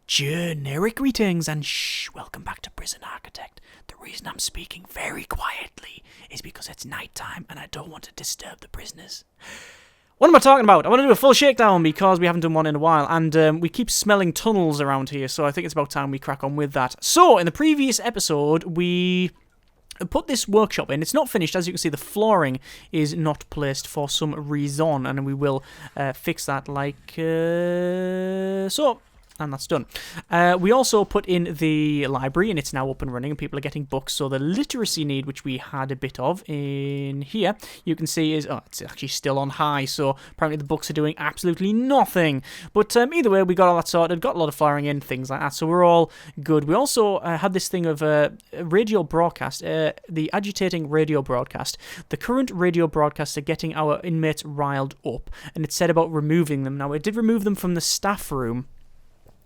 Generic greetings and welcome back to Prison Architect. The reason I'm speaking very quietly is because it's night time and I don't want to disturb the prisoners. What am I talking about? I want to do a full shakedown because we haven't done one in a while, and we keep smelling tunnels around here, so I think it's about time we crack on with that. So, in the previous episode, we put this workshop in. It's not finished. As you can see, the flooring is not placed for some reason, and we will fix that like so. And that's done. We also put in the library, and it's now up and running, and people are getting books. So the literacy need, which we had a bit of in here, you can see is, it's actually still on high. So apparently the books are doing absolutely nothing. But either way, we got all that sorted, got a lot of flooring in, things like that. So we're all good. We also had this thing of radio broadcast, the agitating radio broadcast. The current radio broadcasts are getting our inmates riled up, and it said about removing them. Now, it did remove them from the staff room.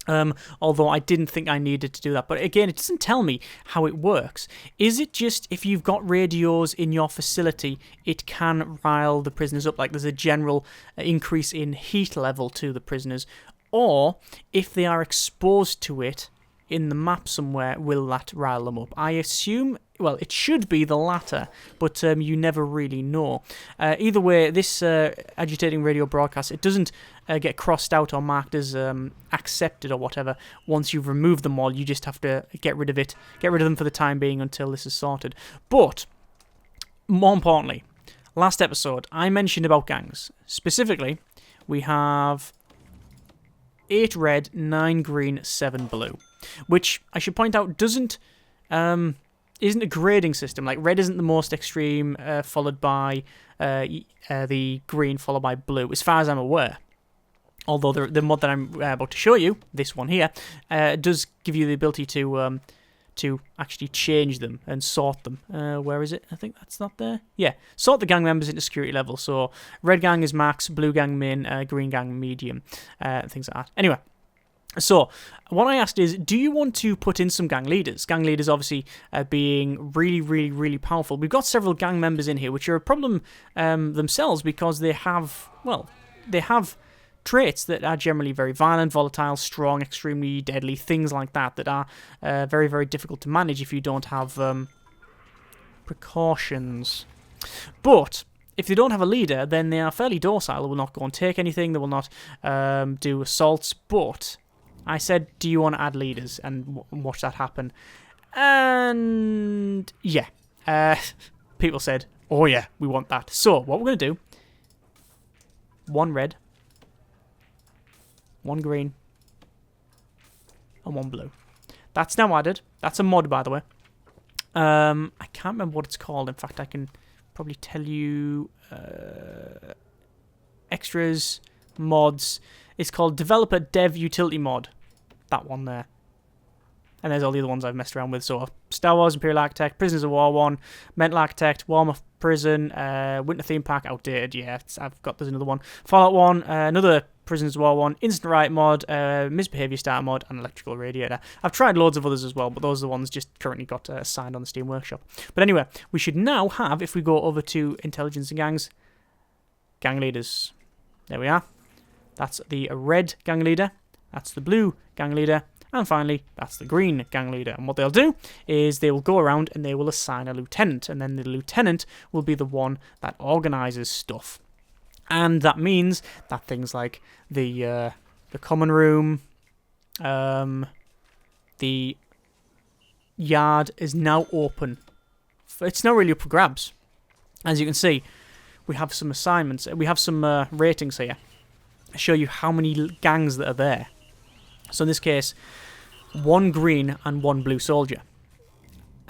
Although I didn't think I needed to do that. But again, it doesn't tell me how it works. Is it just if you've got radios in your facility, it can rile the prisoners up? Like there's a general increase in heat level to the prisoners? Or if they are exposed to it in the map somewhere, will that rile them up? I assume, well, it should be the latter, but you never really know. Either way, this agitating radio broadcast, it doesn't get crossed out or marked as accepted or whatever. Once you've removed them all, you just have to get rid of them for the time being until this is sorted. But, more importantly, last episode, I mentioned about gangs. Specifically, we have 8 red, 9 green, 7 blue. Which, I should point out, isn't a grading system. Like, red isn't the most extreme, followed by the green, followed by blue, as far as I'm aware. Although the mod that I'm about to show you, this one here, does give you the ability to actually change them and sort them. Where is it? I think that's not there. Yeah, sort the gang members into security level. So, red gang is max, blue gang min, green gang medium, things like that. Anyway. So, what I asked is, do you want to put in some gang leaders? Gang leaders obviously being really, really, really powerful. We've got several gang members in here, which are a problem themselves because they have traits that are generally very violent, volatile, strong, extremely deadly, things like that are very, very difficult to manage if you don't have precautions. But if they don't have a leader, then they are fairly docile. They will not go and take anything. They will not do assaults, but I said, do you want to add leaders and watch that happen? And yeah, people said, oh yeah, we want that. So what we're going to do, 1 red, 1 green, and 1 blue. That's now added. That's a mod, by the way. I can't remember what it's called. In fact, I can probably tell you extras, mods. It's called Developer Dev Utility Mod. That one there. And there's all the other ones I've messed around with. So, Star Wars Imperial Architect, Prisoners of War 1, Mental Architect, Warhammer Prison, Winter Theme Park, outdated, yeah. There's another one. Fallout 1, another Prisoners of War 1, Instant Riot Mod, Misbehavior Starter Mod, and Electrical Radiator. I've tried loads of others as well, but those are the ones just currently got assigned on the Steam Workshop. But anyway, we should now have, if we go over to Intelligence and Gangs, gang leaders. There we are. That's the red gang leader, that's the blue gang leader, and finally, that's the green gang leader. And what they'll do is they will go around and they will assign a lieutenant, and then the lieutenant will be the one that organises stuff. And that means that things like the common room, the yard is now open. It's now really up for grabs. As you can see, we have some assignments, we have some ratings here. Show you how many gangs that are there. So in this case, 1 green and 1 blue soldier.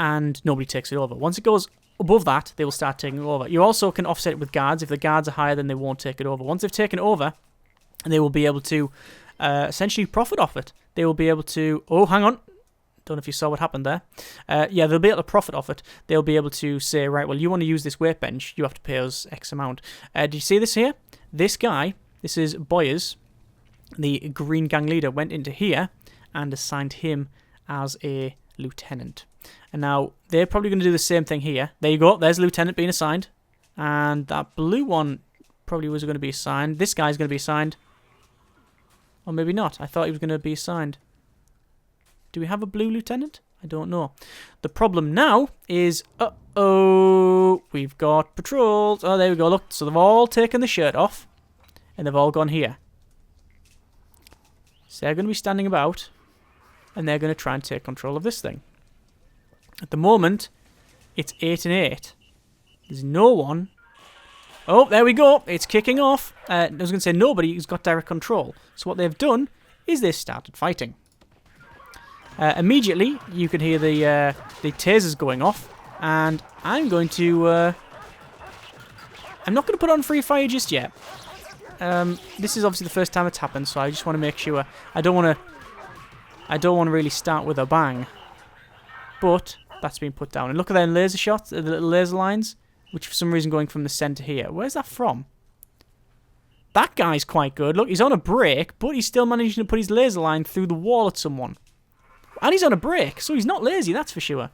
And nobody takes it over. Once it goes above that, they will start taking it over. You also can offset it with guards. If the guards are higher, then they won't take it over. Once they've taken it over, they will be able to essentially profit off it. They will be able to... Oh, hang on. Don't know if you saw what happened there. Yeah, they'll be able to profit off it. They'll be able to say, right, well, you want to use this workbench, you have to pay us X amount. Do you see this here? This guy... This is Boyers, the green gang leader, went into here and assigned him as a lieutenant. And now, they're probably going to do the same thing here. There you go, there's a lieutenant being assigned. And that blue one probably was going to be assigned. This guy's going to be assigned. Or maybe not. I thought he was going to be assigned. Do we have a blue lieutenant? I don't know. The problem now is, uh-oh, we've got patrols. Oh, there we go, look. So they've all taken the shirt off, and they've all gone here. So they're going to be standing about, and they're going to try and take control of this thing. At the moment, it's 8 and 8. There's no one. Oh, there we go. It's kicking off. I was going to say nobody who's got direct control. So what they've done is they've started fighting. Immediately, you can hear the tasers going off, and I'm going to... I'm not going to put on free fire just yet. This is obviously the first time it's happened, so I just want to make sure. I don't want to really start with a bang. But that's been put down. And look at them laser shots, the little laser lines, which for some reason going from the centre here. Where's that from? That guy's quite good. Look, he's on a break, but he's still managing to put his laser line through the wall at someone. And he's on a break, so he's not lazy, that's for sure.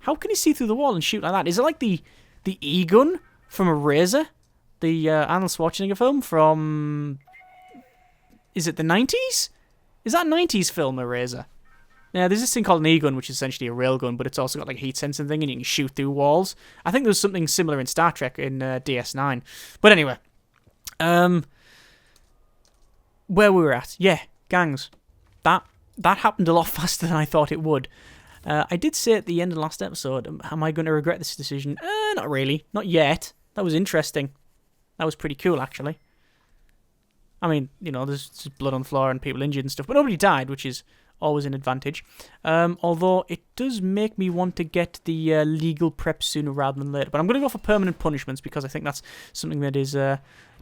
How can he see through the wall and shoot like that? Is it like the E-gun from Eraser? The Arnold Schwarzenegger film from... Is it the 90s? Is that a 90s film, Eraser? Yeah, there's this thing called an E-gun, which is essentially a railgun, but it's also got like a heat sensing thing, and you can shoot through walls. I think there was something similar in Star Trek in DS9. But anyway. Where we were at. Yeah, gangs. That happened a lot faster than I thought it would. I did say at the end of the last episode, am I going to regret this decision? Not really. Not yet. That was interesting. That was pretty cool, actually. I mean, you know, there's blood on the floor and people injured and stuff, but nobody died, which is always an advantage. Although it does make me want to get the legal prep sooner rather than later. But I'm going to go for permanent punishments because I think that's something that is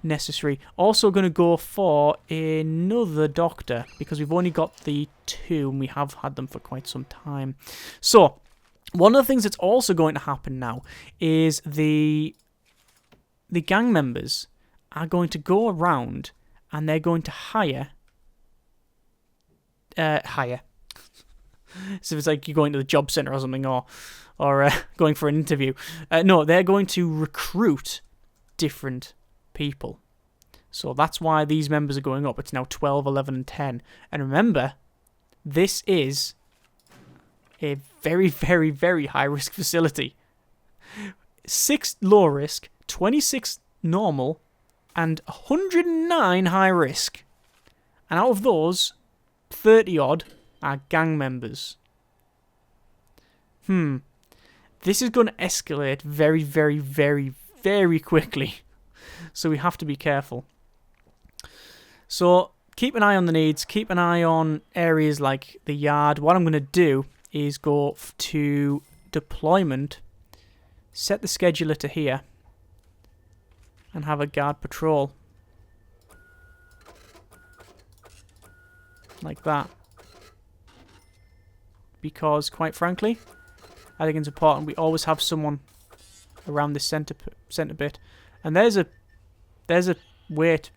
necessary. Also going to go for another doctor because we've only got the 2 and we have had them for quite some time. So, one of the things that's also going to happen now is the gang members are going to go around and they're going to hire. So it's like you're going to the job centre or something, or going for an interview. No, they're going to recruit different people. So that's why these members are going up. It's now 12, 11, and 10. And remember, this is a very, very, very high-risk facility. 6 low-risk, 26 normal, and 109 high-risk. And out of those, 30-odd are gang members. This is going to escalate very, very, very, very quickly. So we have to be careful. So keep an eye on the needs. Keep an eye on areas like the yard. What I'm going to do is go to deployment, set the scheduler to here, and have a guard patrol. Like that. Because, quite frankly, I think it's important we always have someone around this centre bit. And there's a weight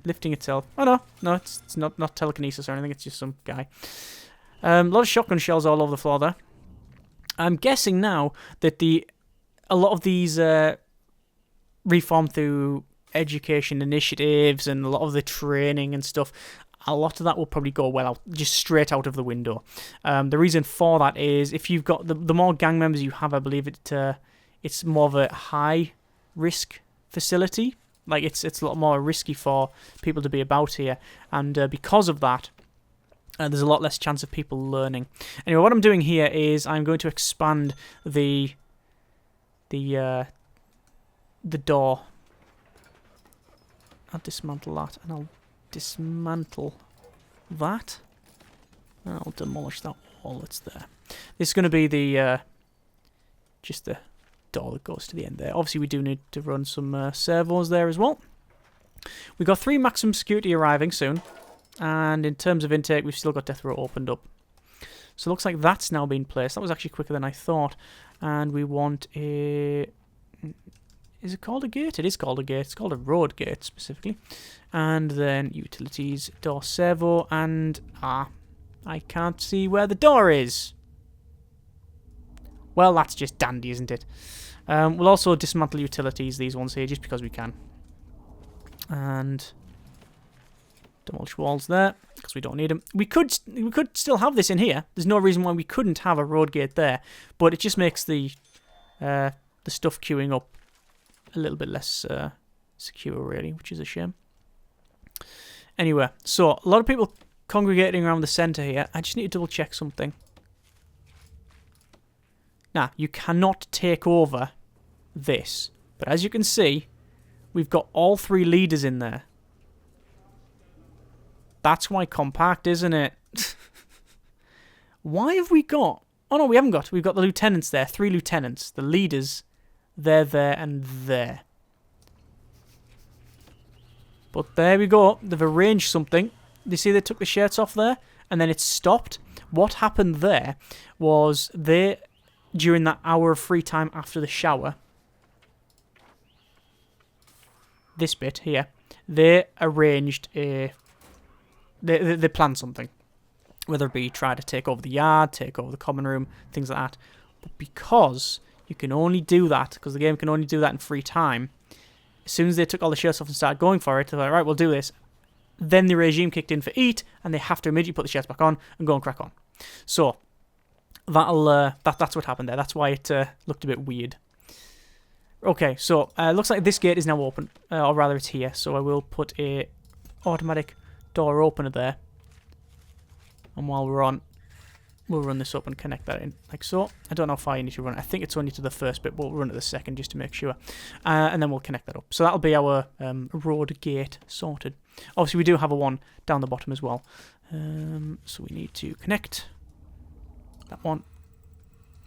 lifting itself. Oh no, it's not telekinesis or anything. It's just some guy. A lot of shotgun shells all over the floor there. I'm guessing now that a lot of these reform through education initiatives and a lot of the training and stuff. A lot of that will probably go well out, just straight out of the window. The reason for that is if you've got the more gang members you have, I believe it's more of a high risk facility. Like it's a lot more risky for people to be about here, and because of that, there's a lot less chance of people learning. Anyway, what I'm doing here is I'm going to expand the door. I'll dismantle that, and I'll dismantle that. And I'll demolish that wall that's there. This is going to be the just the door that goes to the end there. Obviously, we do need to run some servos there as well. We've got 3 maximum security arriving soon. And in terms of intake, we've still got death row opened up. So it looks like that's now been placed. That was actually quicker than I thought. And we want a... Is it called a gate? It is called a gate. It's called a road gate, specifically. And then utilities, door servo, and... I can't see where the door is. Well, that's just dandy, isn't it? We'll also dismantle utilities, these ones here, just because we can. And... Demolish walls there, because we don't need them. We could still have this in here. There's no reason why we couldn't have a road gate there, but it just makes the stuff queuing up a little bit less secure, really, which is a shame. Anyway, so a lot of people congregating around the centre here. I just need to double check something. Now, you cannot take over this, but as you can see, we've got all 3 leaders in there. That's why compact, isn't it? Why have we got... Oh, no, we haven't got. We've got the lieutenants there. 3 lieutenants. The leaders. They're there and there. But there we go. They've arranged something. You see they took the shirts off there? And then it stopped. What happened there was they, during that hour of free time after the shower, this bit here, they arranged a... They planned something. Whether it be try to take over the yard, take over the common room, things like that. But because you can only do that, because the game can only do that in free time, as soon as they took all the shirts off and started going for it, they're like, right, we'll do this. Then the regime kicked in for eat, and they have to immediately put the shirts back on and go and crack on. So, that's what happened there. That's why it looked a bit weird. Okay, so looks like this gate is now open, or rather it's here. So I will put a automatic door opener there, and while we're on, we'll run this up and connect that in like so. I don't know how far you need to run it. I think it's only to the first bit, but we'll run it the second just to make sure, and then we'll connect that up. So that'll be our road gate sorted. Obviously we do have a one down the bottom as well, so we need to connect that one.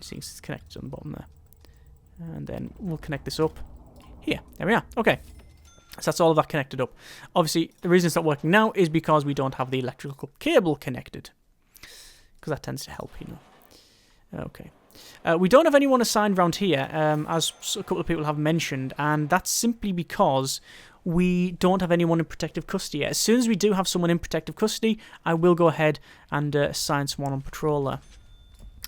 See, it's connected on the bottom there, and then we'll connect this up here. There we are. Okay. So that's all of that connected up. Obviously, the reason it's not working now is because we don't have the electrical cable connected. Because that tends to help, you know. Okay. We don't have anyone assigned around here, as a couple of people have mentioned, and that's simply because we don't have anyone in protective custody yet. As soon as we do have someone in protective custody, I will go ahead and assign someone on patrol there.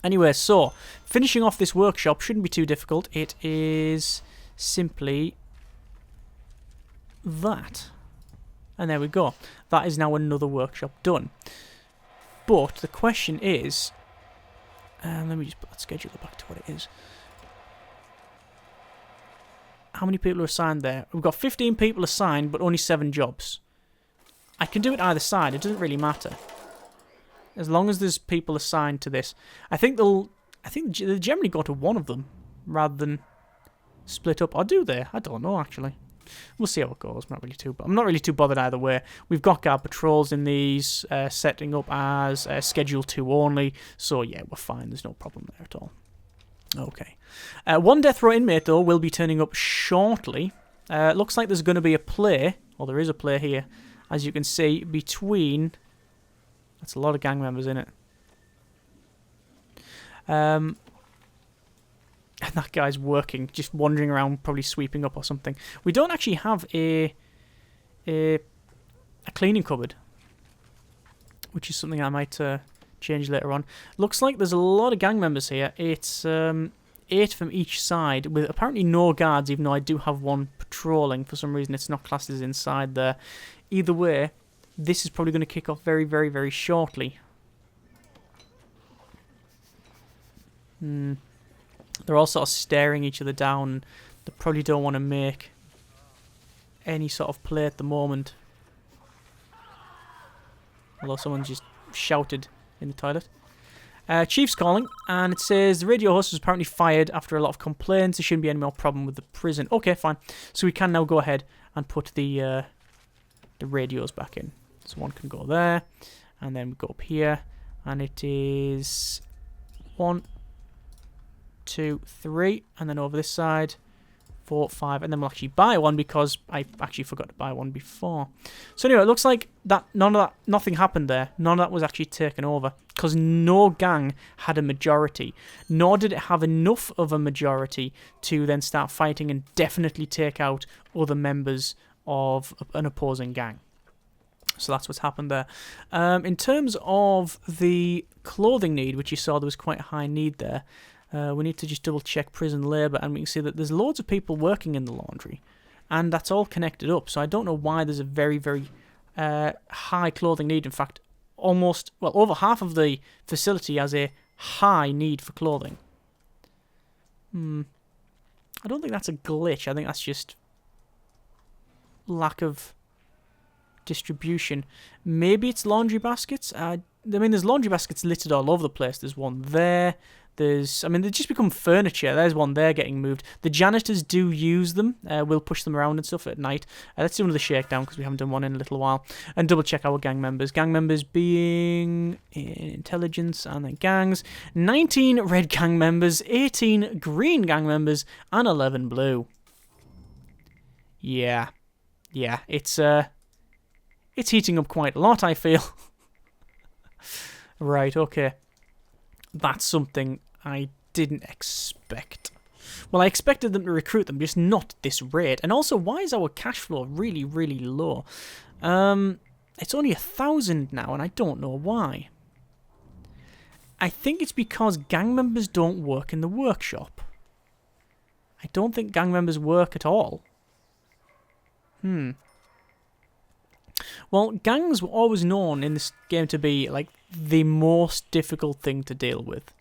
Anyway, so, finishing off this workshop shouldn't be too difficult. It is simply... that, and there we go. That is now another workshop done. But the question is, let me just put that scheduler back to what it is. How many people are assigned there? We've got 15 people assigned, but only 7 jobs. I can do it either side. It doesn't really matter, as long as there's people assigned to this. I think they'll generally go to one of them rather than split up. Or do they? I don't know actually. We'll see how it goes. I'm not really too bothered either way. We've got guard patrols in these, setting up as Schedule 2 only, so yeah, we're fine. There's no problem there at all. Okay. One death row inmate, though, will be turning up shortly. Looks like there's going to be a play, or there is a play here, as you can see, between... That's a lot of gang members in it. And that guy's working, just wandering around, probably sweeping up or something. We don't actually have a cleaning cupboard, which is something I might change later on. Looks like there's a lot of gang members here. It's 8 from each side, with apparently no guards, even though I do have one patrolling. For some reason, it's not classed as inside there. Either way, this is probably going to kick off very, very, very shortly. They're all sort of staring each other down. They probably don't want to make any sort of play at the moment. Although someone just shouted in the toilet. Chief's calling, and it says the radio host was apparently fired after a lot of complaints. There shouldn't be any more problem with the prison. Okay, fine. So we can now go ahead and put the radios back in. So one can go there, and then we go up here, and it is 1, 2, 3, and then over this side 4, 5, and then we'll actually buy one because I actually forgot to buy one before. So anyway, it looks like that nothing happened there. None of that was actually taken over because no gang had a majority, nor did it have enough of a majority to then start fighting and definitely take out other members of an opposing gang. So that's what's happened there. In terms of the clothing need, which you saw there was quite a high need there, we need to just double check prison labour, and we can see that there's loads of people working in the laundry, and that's all connected up. So I don't know why there's a very, very high clothing need. In fact, almost, well, over half of the facility has a high need for clothing. I don't think that's a glitch. I think that's just lack of distribution. Maybe it's laundry baskets. I mean, there's laundry baskets littered all over the place. There's one there. They just become furniture. There's one there getting moved. The janitors do use them. We'll push them around and stuff at night. Let's do another shakedown because we haven't done one in a little while. And double check our gang members. Gang members being intelligence and then gangs. 19 red gang members, 18 green gang members, and 11 blue. Yeah, it's heating up quite a lot, I feel. Right, okay. That's something I didn't expect. Well, I expected them to recruit them, just not at this rate. And also, why is our cash flow really, really low? It's only 1,000 now, and I don't know why. I think it's because gang members don't work in the workshop. I don't think gang members work at all. Well, gangs were always known in this game to be, like, the most difficult thing to deal with.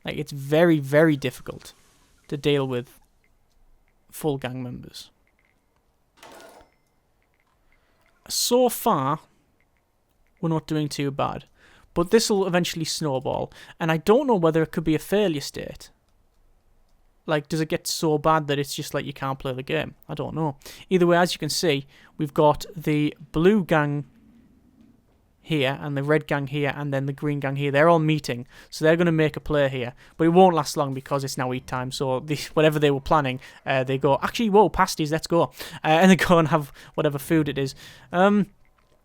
Like, it's very, very difficult to deal with full gang members. So far, we're not doing too bad. But this will eventually snowball. And I don't know whether it could be a failure state. Like, does it get so bad that it's just like you can't play the game? I don't know. Either way, as you can see, we've got the blue gang here and the red gang here and then the green gang here. They're all meeting, so they're going to make a play here. But it won't last long because it's now eat time. So whatever they were planning, they go, actually, whoa, pasties, let's go. And they go and have whatever food it is.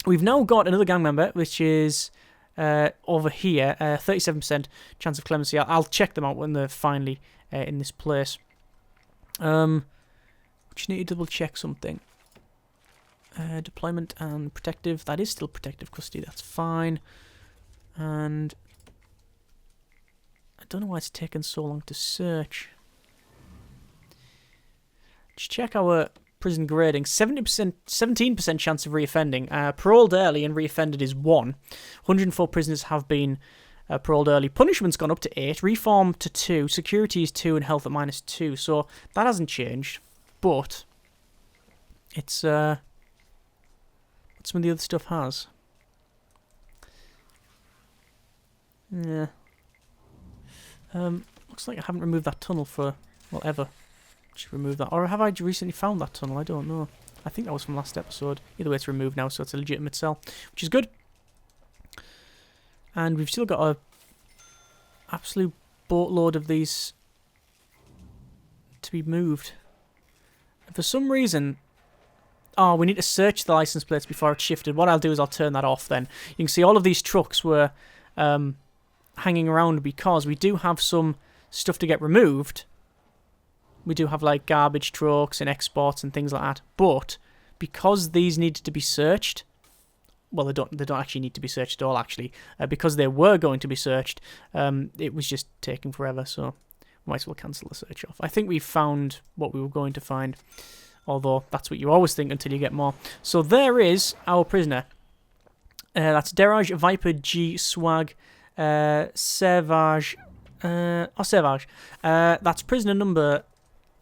We've now got another gang member, which is over here, 37% chance of clemency. I'll check them out when they're finally in this place. Just need to double check something. Deployment and protective. That is still protective custody. That's fine. And I don't know why it's taken so long to search. Just check our prison grading. 17% chance of reoffending. Paroled early and reoffended is 1. 104 prisoners have been paroled early. Punishment's gone up to 8. Reform to 2. Security is 2 and health at -2. So that hasn't changed. But it's what some of the other stuff has. Yeah. Looks like I haven't removed that tunnel for, well, ever. Just remove that. Or have I recently found that tunnel? I don't know. I think that was from last episode. Either way, it's removed now, so it's a legitimate cell, which is good. And we've still got a absolute boatload of these to be moved. And for some reason... Oh, we need to search the license plates before it's shifted. What I'll do is I'll turn that off then. You can see all of these trucks were hanging around because we do have some stuff to get removed. We do have like garbage trucks and exports and things like that. But because these needed to be searched, well, they don't actually need to be searched at all, actually. Because they were going to be searched, it was just taking forever, so we might as well cancel the search off. I think we found what we were going to find. Although, that's what you always think until you get more. So there is our prisoner. That's Deraj, Viper, G, Swag, Servage. Servage. That's prisoner number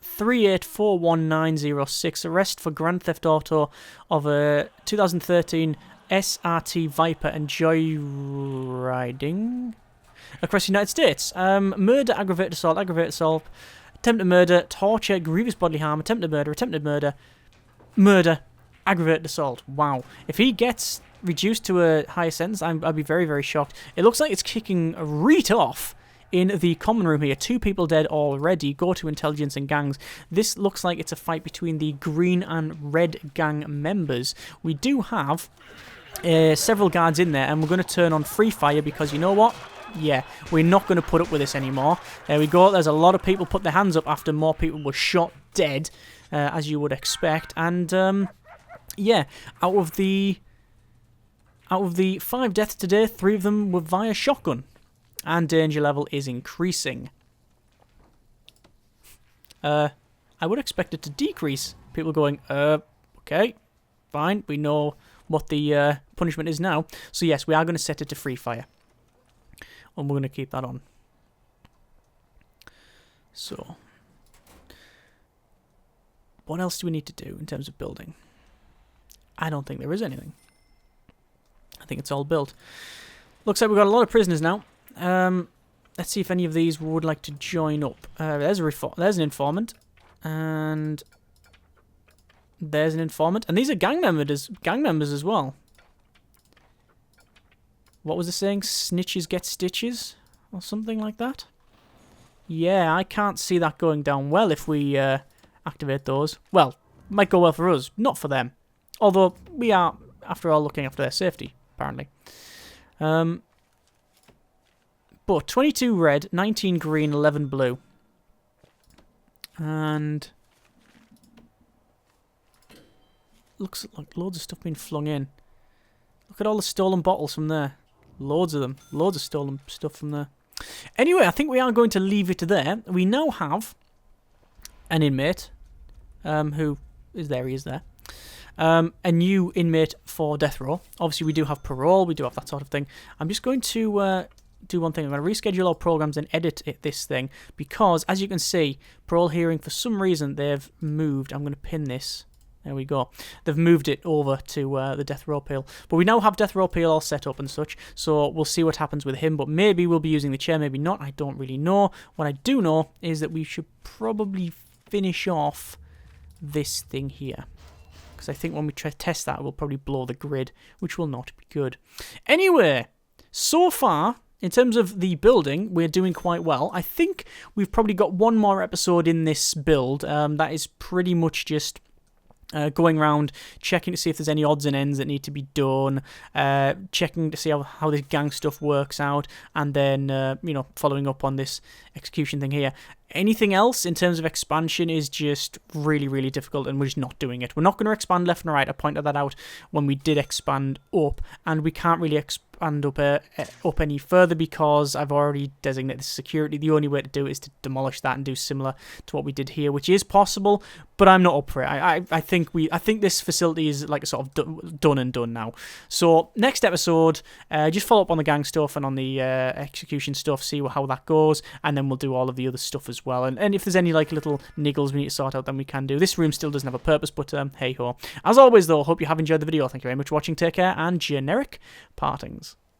3841906. Arrest for Grand Theft Auto of a 2013 SRT Viper and joyriding across the United States. Murder, aggravated assault, attempted murder, torture, grievous bodily harm, attempted murder, aggravated assault. Wow. If he gets reduced to a higher sentence, I'd be very, very shocked. It looks like it's kicking right off in the common room here. 2 people dead already. Go to intelligence and gangs. This looks like it's a fight between the green and red gang members. We do have several guards in there, and we're going to turn on free fire because you know what? Yeah, we're not going to put up with this anymore. There we go. There's a lot of people put their hands up after more people were shot dead, as you would expect. And yeah, out of the 5 deaths today, 3 of them were via shotgun, and danger level is increasing. I would expect it to decrease. People going, okay, fine. We know what the punishment is now. So yes, we are going to set it to free fire. And we're going to keep that on. So, what else do we need to do in terms of building? I don't think there is anything. I think it's all built. Looks like we've got a lot of prisoners now. Let's see if any of these would like to join up. There's an informant. And there's an informant. And these are gang members as well. What was it saying? Snitches get stitches? Or something like that? Yeah, I can't see that going down well if we activate those. Well, might go well for us, not for them. Although, we are, after all, looking after their safety, apparently. But 22 red, 19 green, 11 blue. And looks like loads of stuff being flung in. Look at all the stolen bottles from there. Loads of them. Loads of stolen stuff from there. Anyway, I think we are going to leave it there. We now have an inmate who is there. He is there. A new inmate for death row. Obviously, we do have parole. We do have that sort of thing. I'm just going to do one thing. I'm going to reschedule our programs and edit this thing because, as you can see, parole hearing, for some reason, they've moved. I'm going to pin this. There we go. They've moved it over to the death row appeal. But we now have death row appeal all set up and such, so we'll see what happens with him. But maybe we'll be using the chair, maybe not. I don't really know. What I do know is that we should probably finish off this thing here. Because I think when we try to test that, we'll probably blow the grid, which will not be good. Anyway, so far, in terms of the building, we're doing quite well. I think we've probably got one more episode in this build. That is pretty much just going around, checking to see if there's any odds and ends that need to be done, checking to see how this gang stuff works out, and then, following up on this execution thing here. Anything else in terms of expansion is just really, really difficult, and we're just not doing it. We're not going to expand left and right. I pointed that out when we did expand up, and we can't really expand up any further because I've already designated security. The only way to do it is to demolish that and do similar to what we did here, which is possible, but I'm not up for it. I think this facility is like sort of done and done now. So next episode, just follow up on the gang stuff and on the execution stuff, see how that goes, and then we'll do all of the other stuff as well. And if there's any like little niggles we need to sort out, then we can do. This room still doesn't have a purpose, but hey ho. As always though, hope you have enjoyed the video. Thank you very much for watching. Take care and generic partings.